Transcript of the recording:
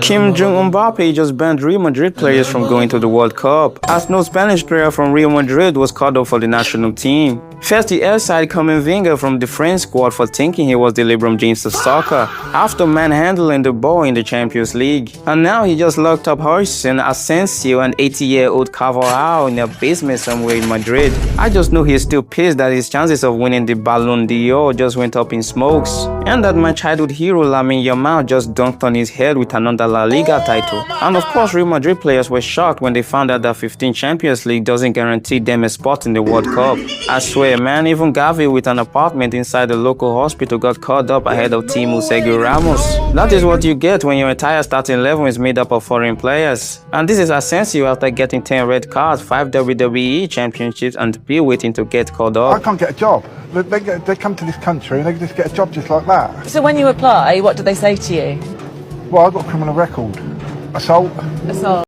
Kim Jong-Mbappe just banned Real Madrid players from going to the World Cup, as no Spanish player from Real Madrid was called up for the national team. First, he airside Camavinga from the French squad for thinking he was the LeBron James of soccer, after manhandling the ball in the Champions League. And now he just locked up Hurricane, Asensio, and 80-year-old Carvajal in a basement somewhere in Madrid. I just know he's still pissed that his chances of winning the Ballon d'Or just went up in smokes, and that my childhood hero Lamine Yamal just dunked on his head with another La Liga title. And of course, Real Madrid players were shocked when they found out that 15 Champions League doesn't guarantee them a spot in the World Cup. I swear, man, even Gavi with an apartment inside the local hospital got called up ahead of Teemu Sergio Ramos. That is what you get when your entire starting 11 is made up of foreign players. And this is Asensio after getting 10 red cards, 5 WWE championships, and still waiting to get called up. I can't get a job. They come to this country and they just get a job just like that. So when you apply, what do they say to you? Well, I've got a criminal record. Assault.